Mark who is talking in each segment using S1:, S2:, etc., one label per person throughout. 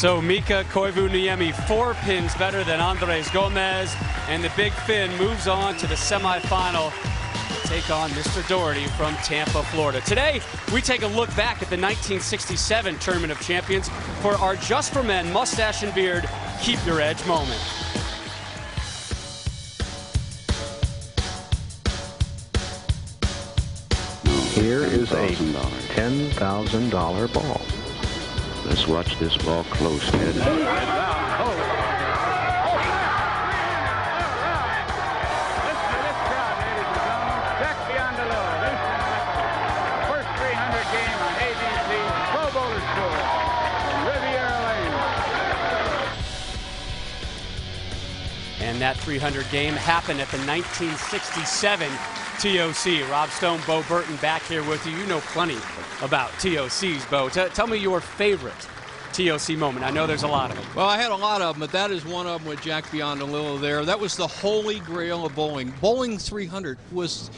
S1: So Mika Koivuniemi 4 pins better than Andres Gomez, and the Big Fin moves on to the semifinal. Take on Mr. Doherty from Tampa, Florida. Today, we take a look back at the 1967 Tournament of Champions for our Just for Men Mustache and Beard Keep Your Edge moment.
S2: Here is a $10,000 ball.
S3: Let's watch this ball close, Ted.
S1: And that 300 game happened at the 1967 TOC. Rob Stone, Bo Burton back here with you. You know plenty about TOCs, Bo. Tell me your favorite TOC moment. I know there's a lot of them.
S4: Well, I had a lot of them, but that is one of them with Jack Biondelillo there. That was the holy grail of bowling. Bowling 300 was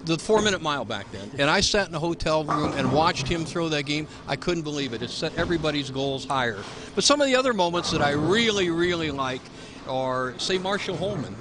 S4: the 4-minute mile back then. And I sat in a hotel room and watched him throw that game. I couldn't believe it. It set everybody's goals higher. But some of the other moments that I really, really like are, say, Marshall Holman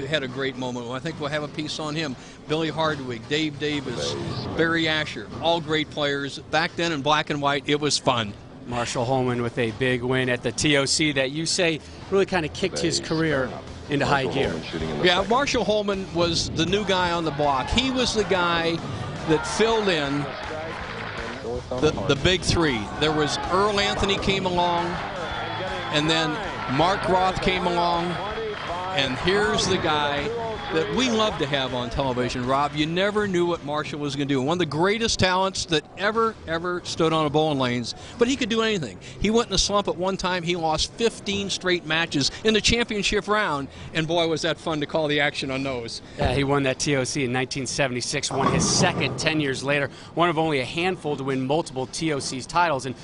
S4: had a great moment. I think we'll have a piece on him. Billy Hardwick, Dave Davis, Barry Asher, all great players. Back then in black and white, it was fun.
S1: Marshall Holman with a big win at the TOC that you say really kind of kicked his career into high gear.
S4: Yeah, Marshall Holman was the new guy on the block. He was the guy that filled in the big three. There was Earl Anthony came along, and then Mark Roth came along, and here's the guy that we love to have on television, Rob. You never knew what Marshall was going to do. One of the greatest talents that ever stood on a bowling lanes, but he could do anything. He went in a slump at one time. He lost 15 straight matches in the championship round, and boy, was that fun to call the action on those.
S1: Yeah, he won that TOC in 1976, won his second 10 years later, one of only a handful to win multiple TOC's titles. And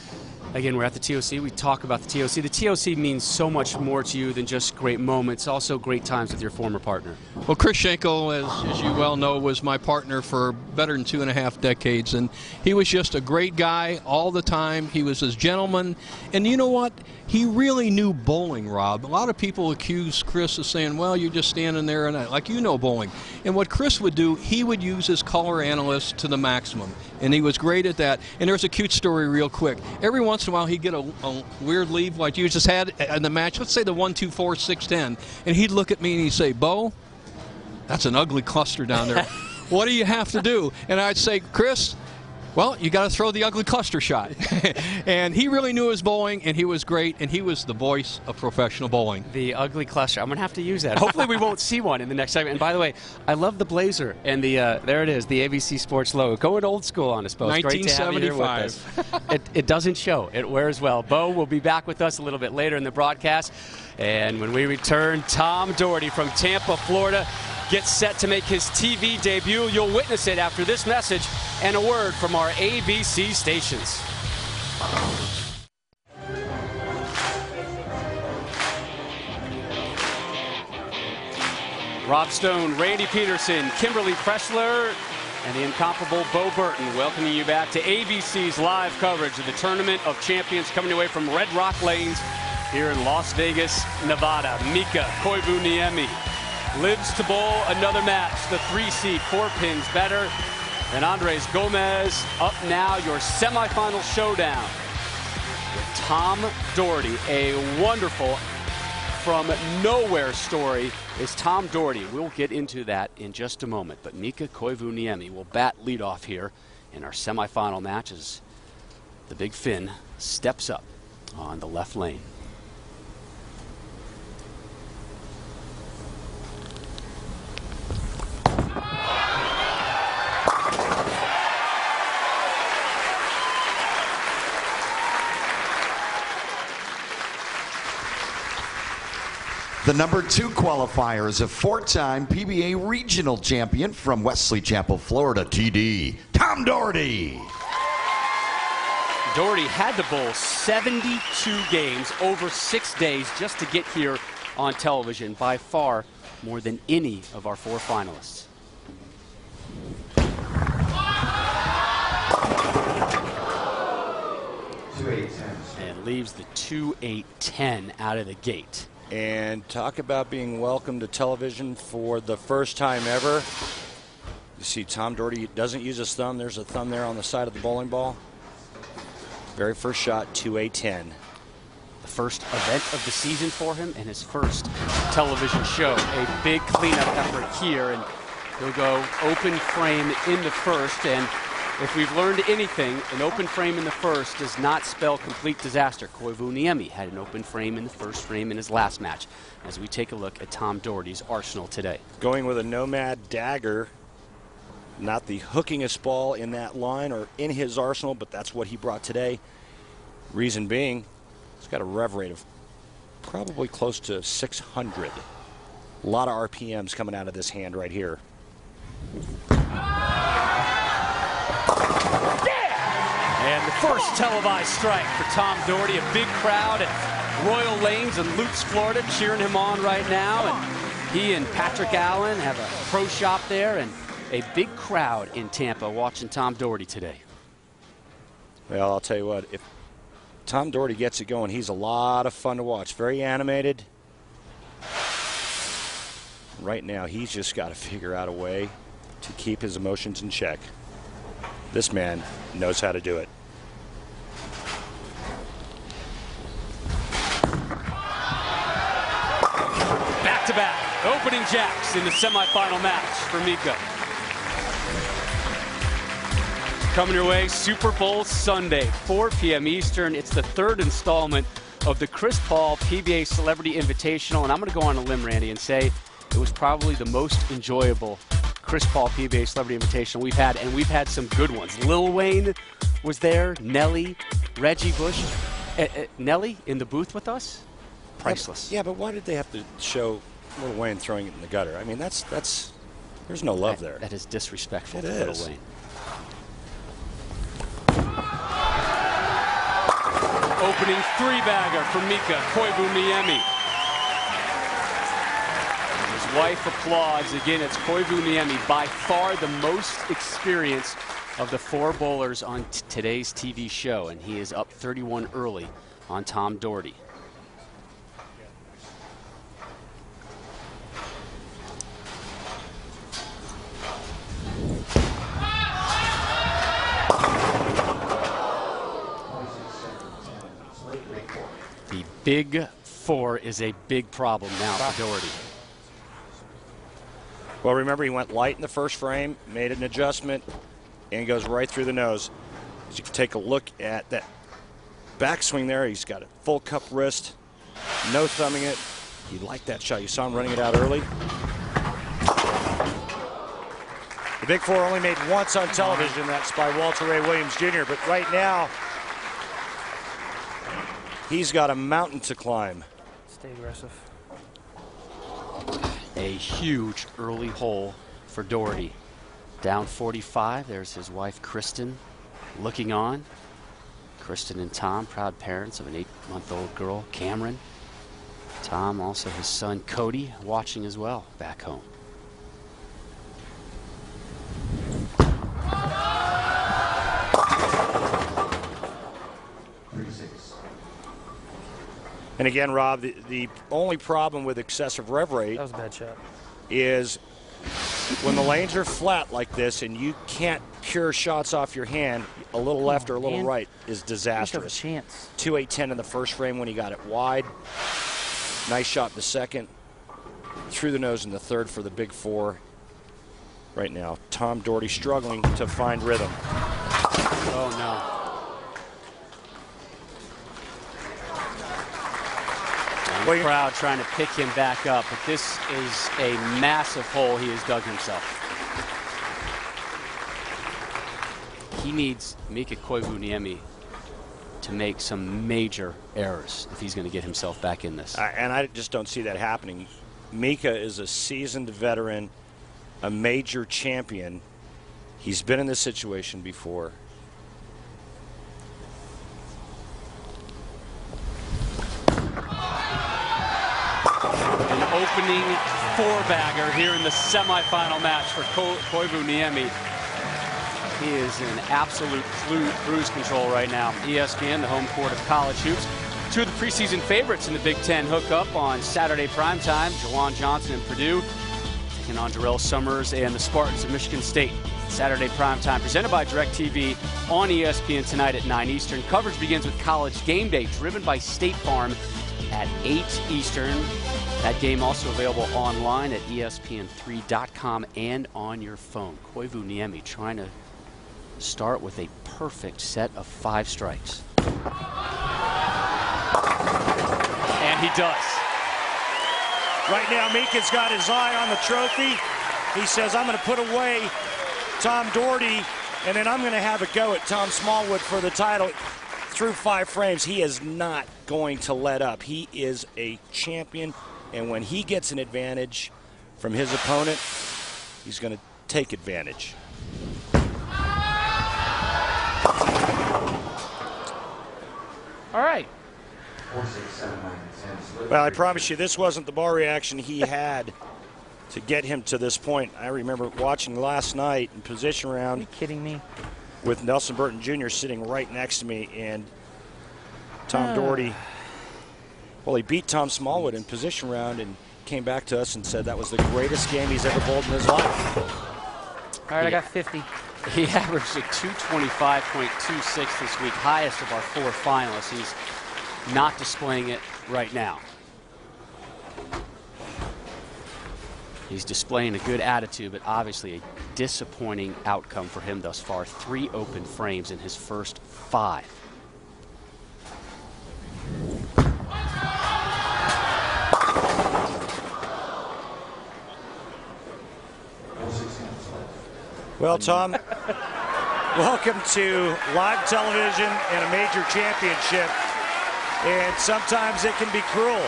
S1: again, we're at the TOC. We talk about the TOC. The TOC means so much more to you than just great moments, also great times with your former partner.
S4: Well, Chris Schenkel, as you well know, was my partner for better than 2.5 decades, and he was just a great guy all the time. He was a gentleman, and you know what? He really knew bowling, Rob. A lot of people accuse Chris of saying, well, you're just standing there, and like you know bowling. And what Chris would do, he would use his color analyst to the maximum, and he was great at that. And there's a cute story real quick. Every once in a while, he'd get a weird leave like you just had in the match. Let's say the 1, 2, 4, 6, 10. And he'd look at me and he'd say, Bo, that's an ugly cluster down there. What do you have to do? And I'd say, Chris, well, you got to throw the ugly cluster shot. And he really knew his bowling, and he was great, and he was the voice of professional bowling.
S1: The ugly cluster. I'm going to have to use that. Hopefully we won't see one in the next segment. And by the way, I love the blazer and the there it is, the ABC Sports logo. Going old school on us, Bo. It's great to have you here with us. It doesn't show. It wears well. Bo will be back with us a little bit later in the broadcast. And when we return, Tom Doherty from Tampa, Florida, gets set to make his TV debut. You'll witness it after this message and a word from our ABC stations. Rob Stone, Randy Peterson, Kimberly Pressler, and the incomparable Bo Burton welcoming you back to ABC's live coverage of the Tournament of Champions, coming away from Red Rock Lanes here in Las Vegas, Nevada. Mika Koivuniemi lives to bowl another match. The 3 seed, 4 pins better than Andres Gomez. Up now, your semifinal showdown with Tom Doherty. A wonderful from nowhere story is Tom Doherty. We'll get into that in just a moment. But Mika Koivuniemi will bat leadoff here in our semifinal match as the Big Fin steps up on the left lane.
S5: The number 2 qualifier is a 4-time PBA regional champion from Wesley Chapel, Florida, TD, Tom Doherty.
S1: Doherty had to bowl 72 games over 6 days just to get here on television, by far more than any of our 4 finalists. And leaves the 2-8-10 out of the gate.
S6: And talk about being welcomed to television for the first time ever. You see Tom Doherty doesn't use his thumb. There's a thumb there on the side of the bowling ball. Very first shot, 2-8-10.
S1: The first event of the season for him and his first television show. A big cleanup effort here, and he'll go open frame in the first. And if we've learned anything, an open frame in the first does not spell complete disaster. Koivu Niemi had an open frame in the first frame in his last match. As we take a look at Tom Doherty's arsenal today.
S6: Going with a Nomad dagger, not the hookingest ball in that line or in his arsenal, but that's what he brought today. Reason being, he's got a rev rate of probably close to 600. A lot of RPMs coming out of this hand right here.
S1: And the first televised strike for Tom Doherty. A big crowd at Royal Lanes in Lutz, Florida, cheering him on right now. And he and Patrick Allen have a pro shop there, and a big crowd in Tampa watching Tom Doherty today.
S6: Well, I'll tell you what, if Tom Doherty gets it going, he's a lot of fun to watch. Very animated. Right now, he's just got to figure out a way to keep his emotions in check. This man knows how to do it.
S1: Back-to-back opening jacks in the semifinal match for Mika. Coming your way, Super Bowl Sunday, 4 p.m. Eastern. It's the third installment of the Chris Paul PBA Celebrity Invitational. And I'm going to go on a limb, Randy, and say it was probably the most enjoyable Chris Paul PBA Celebrity Invitational we've had, and we've had some good ones. Lil Wayne was there, Nelly, Reggie Bush. Nelly in the booth with us? Priceless.
S6: Yeah, but why did they have to show Lil Wayne throwing it in the gutter? I mean, that's there's no love there.
S1: That is disrespectful
S6: It
S1: to
S6: is.
S1: Lil Wayne. Opening three-bagger for Mika Koivu Niemi. His wife applauds. Again, it's Koivu Niemi, by far the most experienced of the 4 bowlers on today's TV show, and he is up 31 early on Tom Doherty. The big 4 is a big problem now for Doherty.
S6: Well, remember, he went light in the first frame, made an adjustment, and goes right through the nose. As you can take a look at that backswing there, he's got a full cup wrist, no thumbing it. He liked that shot. You saw him running it out early. The Big 4 only made once on television. That's by Walter Ray Williams Jr. But right now, he's got a mountain to climb.
S7: Stay aggressive.
S1: A huge early hole for Doherty. Down 45, there's his wife Kristen looking on. Kristen and Tom, proud parents of an 8-month-old girl, Cameron. Tom, also his son Cody, watching as well back home.
S6: And again, Rob, the only problem with excessive rev rate
S7: That was a bad shot.
S6: is when the lanes are flat like this and you can't pure shots off your hand, a little left or a little
S7: man.
S6: right is disastrous.
S7: Chance.
S6: 2-8-10 in the first frame when he got it wide. Nice shot in the second. Through the nose in the third for the Big 4. Right now, Tom Doherty struggling to find rhythm.
S1: Oh, no.
S6: Well,
S1: The crowd trying to pick him back up, but this is a massive hole he has dug himself. He needs Mika Koivu Niemi to make some major errors if he's going to get himself back in this.
S6: And I just don't see that happening. Mika is a seasoned veteran, a major champion. He's been in this situation before.
S1: An opening 4-bagger here in the semifinal match for Koivu Niemi. He is in absolute cruise control right now. ESPN, the home court of college hoops. Two of the preseason favorites in the Big Ten hook up on Saturday primetime. Jawan Johnson and Purdue taking on Jarrell Summers and the Spartans of Michigan State. Saturday primetime presented by DirecTV on ESPN tonight at 9 Eastern. Coverage begins with College Game Day, driven by State Farm at 8 Eastern. That game also available online at ESPN3.com and on your phone. Koivu Niemi trying to start with a perfect set of 5 strikes. And he does.
S6: Right now, Mika's got his eye on the trophy. He says, I'm going to put away Tom Doherty, and then I'm going to have a go at Tom Smallwood for the title. Through 5 frames, he is not going to let up. He is a champion, and when he gets an advantage from his opponent, he's going to take advantage.
S1: All right.
S6: Well, I promise you, this wasn't the bar reaction he had to get him to this point. I remember watching last night in position round.
S7: Are you kidding me?
S6: With Nelson Burton Jr. sitting right next to me, and Tom Doherty, well, he beat Tom Smallwood in position round and came back to us and said that was the greatest game he's ever bowled in his life.
S7: All right, I got 50.
S1: He averaged a 225.26 this week, highest of our 4 finalists. He's not displaying it right now. He's displaying a good attitude, but obviously a disappointing outcome for him thus far. 3 open frames in his first 5.
S6: Well, Tom, welcome to live television and a major championship. And sometimes it can be cruel.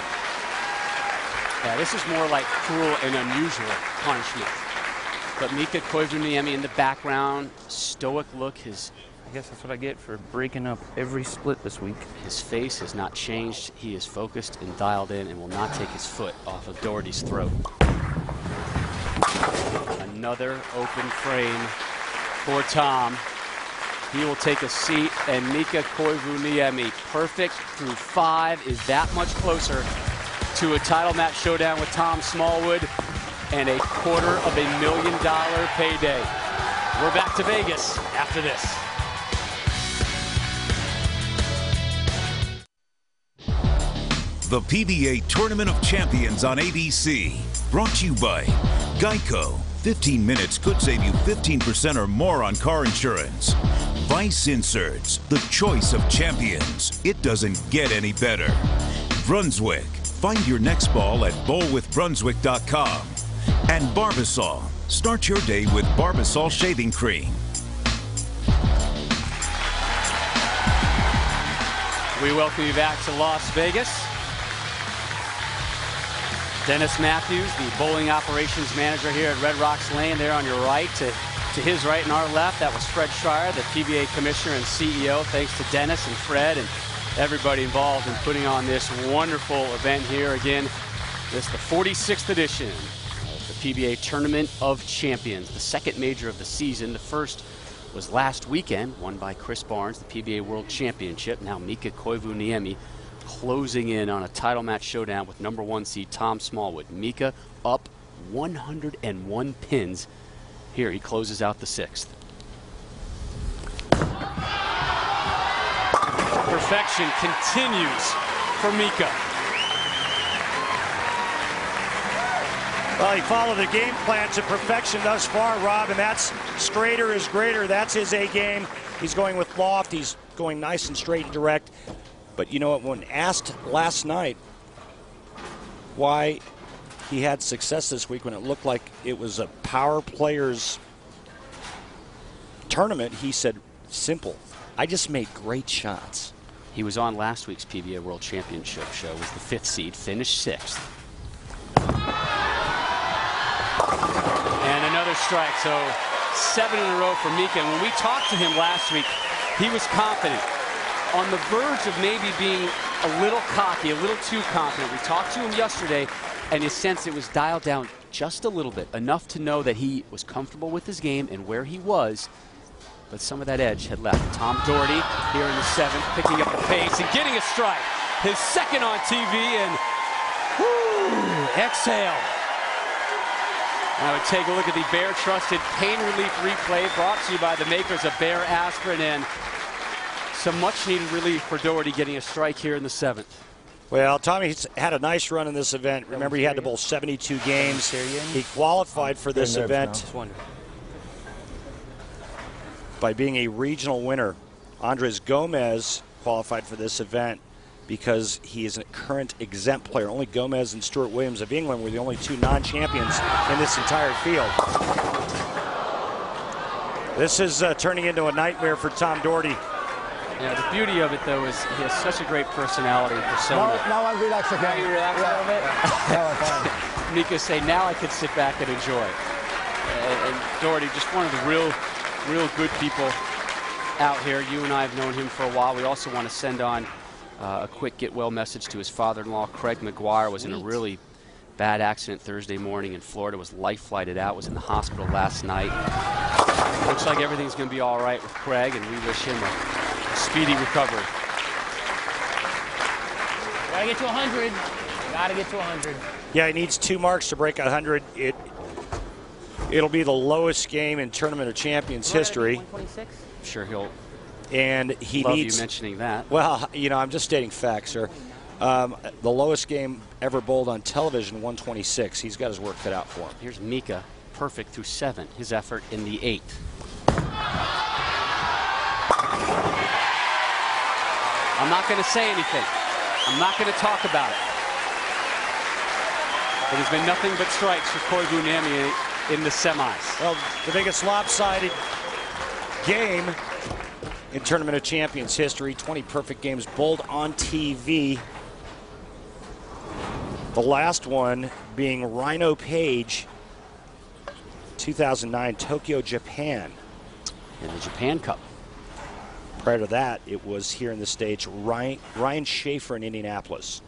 S1: Yeah, this is more like cruel and unusual punishment. But Mika Koivu Niemi in the background, stoic look.
S7: I guess that's what I get for breaking up every split this week.
S1: His face has not changed. He is focused and dialed in and will not take his foot off of Doherty's throat. Another open frame for Tom. He will take a seat, and Mika Koivu Niemi, perfect through 5, is that much closer to a title match showdown with Tom Smallwood and a $250,000 payday. We're back to Vegas after this.
S8: The PBA Tournament of Champions on ABC. Brought to you by Geico. 15 minutes could save you 15% or more on car insurance. Vice Inserts, the choice of champions. It doesn't get any better. Brunswick. Find your next ball at bowlwithbrunswick.com. And Barbasol. Start your day with Barbasol shaving cream.
S1: We welcome you back to Las Vegas. Dennis Matthews, the bowling operations manager here at Red Rocks Lane, there on your right. To his right and our left, that was Fred Schreier, the PBA commissioner and CEO. Thanks to Dennis and Fred and everybody involved in putting on this wonderful event here. Again, this is the 46th edition of the PBA Tournament of Champions, the second major of the season. The first was last weekend, won by Chris Barnes, the PBA World Championship. Now Mika Koivu Niemi closing in on a title match showdown with #1 seed Tom Smallwood. Mika up 101 pins. Here he closes out the 6th. Perfection continues for Mika.
S6: Well, he followed the game plan to perfection thus far, Rob, and that's straighter is greater. That's his A game. He's going with loft. He's going nice and straight and direct. But you know what, when asked last night why he had success this week when it looked like it was a power players tournament, he said, simple. I just made great shots.
S1: He was on last week's PBA World Championship show, was the 5th seed, finished 6th. And another strike, so 7 in a row for Mika. And when we talked to him last week, he was confident, on the verge of maybe being a little cocky, a little too confident. We talked to him yesterday, and his sense it was dialed down just a little bit, enough to know that he was comfortable with his game and where he was. but some of that edge had left. Tom Doherty here in the 7th, picking up the pace and getting a strike. His second on TV, and exhale. I would take a look at the Bear Trusted Pain Relief Replay, brought to you by the makers of Bear Aspirin, and some much-needed relief for Doherty getting a strike here in the 7th.
S6: Well, Tommy's had a nice run in this event. Remember, he had to bowl 72 games. He qualified for this event by being a regional winner. Andres Gomez qualified for this event because he is a current exempt player. Only Gomez and Stuart Williams of England were the only 2 non-champions in this entire field. This is turning into a nightmare for Tom Doherty.
S1: Yeah, the beauty of it, though, is he has such a great personality and persona.
S9: Now I'm relaxed again.
S7: Now you relax a little bit?
S9: Now I'm fine.
S1: Mika say, now I can sit back and enjoy. And Doherty, just one of the real good people out here. You and I have known him for a while. We also want to send on a quick get well message to his father-in-law. Craig McGuire was in a really bad accident Thursday morning in Florida, was life flighted out, was in the hospital last night. Looks like everything's going to be all right with Craig, and we wish him a speedy recovery.
S7: Gotta get to 100. Gotta get to 100.
S6: Yeah, he needs 2 marks to break 100. It'll be the lowest game in Tournament of Champions history.
S7: 126?
S1: I'm sure he'll
S6: And he
S1: love
S6: needs,
S1: you mentioning that.
S6: Well, you know, I'm just stating facts, sir. The lowest game ever bowled on television, 126. He's got his work cut out for him.
S1: Here's Mika, perfect through 7. His effort in the 8th. I'm not going to say anything. I'm not going to talk about it. It has been nothing but strikes for Koivuniemi in the semis.
S6: Well, the biggest lopsided game in Tournament of Champions history. 20 perfect games bowled on TV. The last one being Rhino Page, 2009 Tokyo, Japan.
S1: In the Japan Cup.
S6: Prior to that, it was here in the States, Ryan Schaefer in Indianapolis.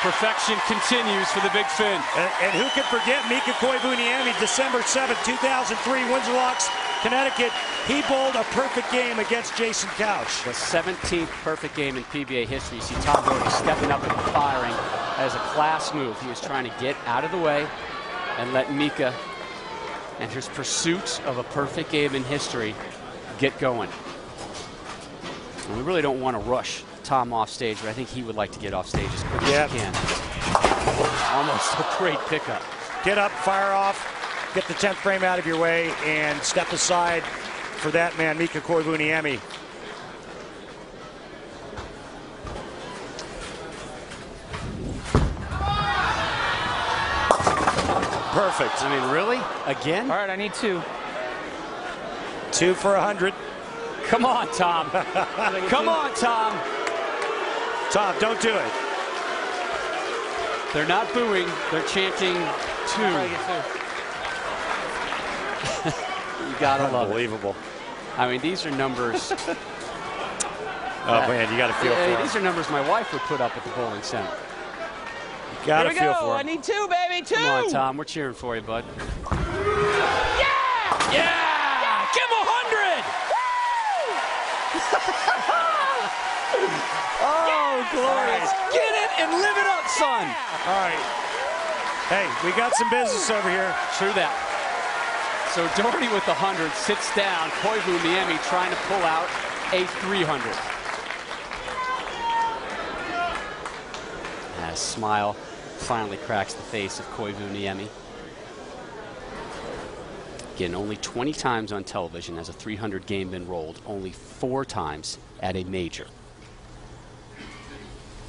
S1: Perfection continues for the Big Fin.
S6: And who can forget Mika Koivuniemi, December 7th, 2003, Windsor Locks, Connecticut. He bowled a perfect game against Jason Couch.
S1: The 17th perfect game in PBA history. You see Tom Doherty stepping up and firing as a class move. He was trying to get out of the way and let Mika and his pursuit of a perfect game in history get going. And we really don't want to rush Tom off stage, but I think he would like to get off stage as quick as he can. Almost a great pickup.
S6: Get up, fire off, get the 10th frame out of your way, and step aside for that man, Mika Koivuniemi. Perfect.
S1: I mean, really? Again?
S7: All right, I need 2.
S6: 2 for 100.
S1: Come on, Tom. Come on, Tom.
S6: Tom, don't do it.
S1: They're not booing. They're chanting 2. You gotta love it.
S6: Unbelievable.
S1: I mean, these are numbers.
S6: Oh, man, you got to feel for him.
S1: These are numbers my wife would put up at the bowling center.
S6: You got to
S7: Here we
S6: feel
S7: go.
S6: for him.
S7: I need 2, baby. 2.
S1: Come on, Tom. We're cheering for you, bud.
S7: Yeah!
S1: Yeah! Give him 100! Oh, glorious. Get it and live it up, son.
S6: All right. Hey, we got some business over here.
S1: True that. So Doherty with 100 sits down. Koivuniemi trying to pull out a 300. A smile finally cracks the face of Koivuniemi. Again, only 20 times on television has a 300 game been rolled, only 4 times at a major.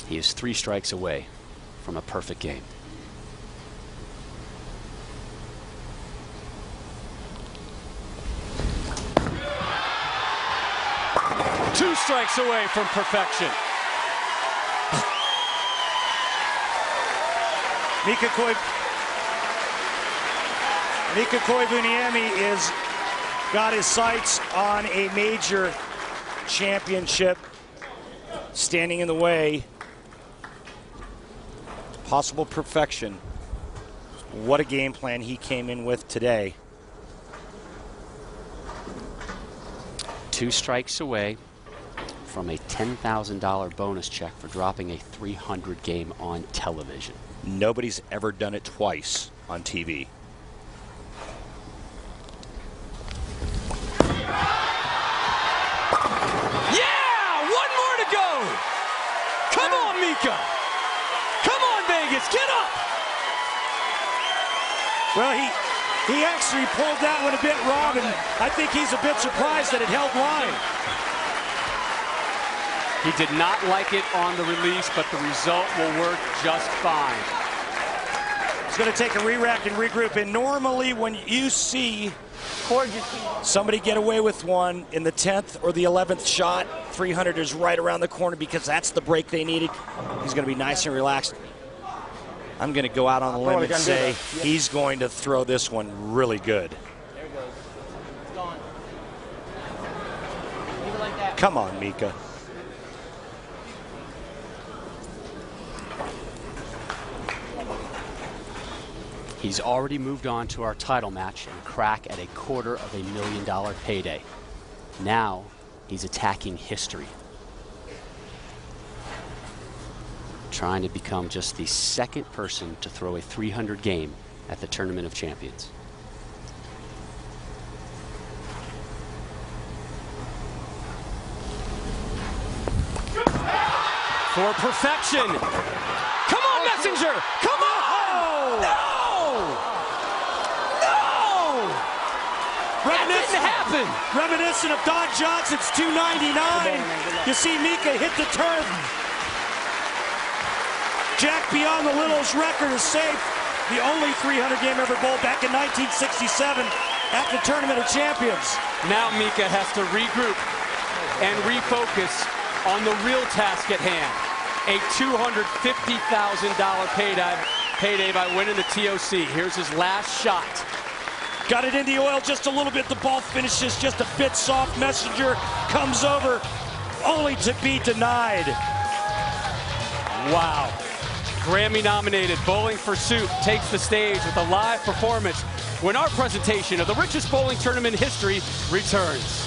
S1: He is 3 strikes away from a perfect game. Two strikes away from perfection.
S6: Mika Koivuniemi is got his sights on a major championship, standing in the way. Possible perfection What a game plan he came in with today.
S1: 2 strikes away from a $10,000 bonus check for dropping a 300 game on television.
S6: Nobody's ever done it twice on TV.
S1: Yeah! 1 more to go! Come on, Mika! Come on, Vegas, get up!
S6: Well, he actually pulled that one a bit wrong, and I think he's a bit surprised that it held line.
S1: He did not like it on the release, but the result will work just fine.
S6: He's going to take a re-rack and regroup, and normally when you see somebody get away with one in the 10th or the 11th shot, 300 is right around the corner because that's the break they needed. He's going to be nice and relaxed. I'm going to go out on a limb and say he's going to throw this one really good.
S7: There it goes. It's gone. Leave it like that.
S6: Come on, Mika.
S1: He's already moved on to our title match and crack at a $250,000 payday. Now he's attacking history, trying to become just the 2nd person to throw a 300 game at the Tournament of Champions. For perfection. Come on, Messenger. Come on. No. That didn't happen.
S6: Reminiscent of Don Johnson's 299. You see Mika hit the turn. Jack Beyond the Little's record is safe. The only 300 game ever bowled back in 1967 at the Tournament of Champions.
S1: Now Mika has to regroup and refocus on the real task at hand. A $250,000 payday by winning the TOC. Here's his last shot.
S6: Got it in the oil just a little bit. The ball finishes just a bit soft. Messenger comes over only to be denied.
S1: Wow. Grammy nominated Bowling for Soup takes the stage with a live performance when our presentation of the richest bowling tournament in history returns.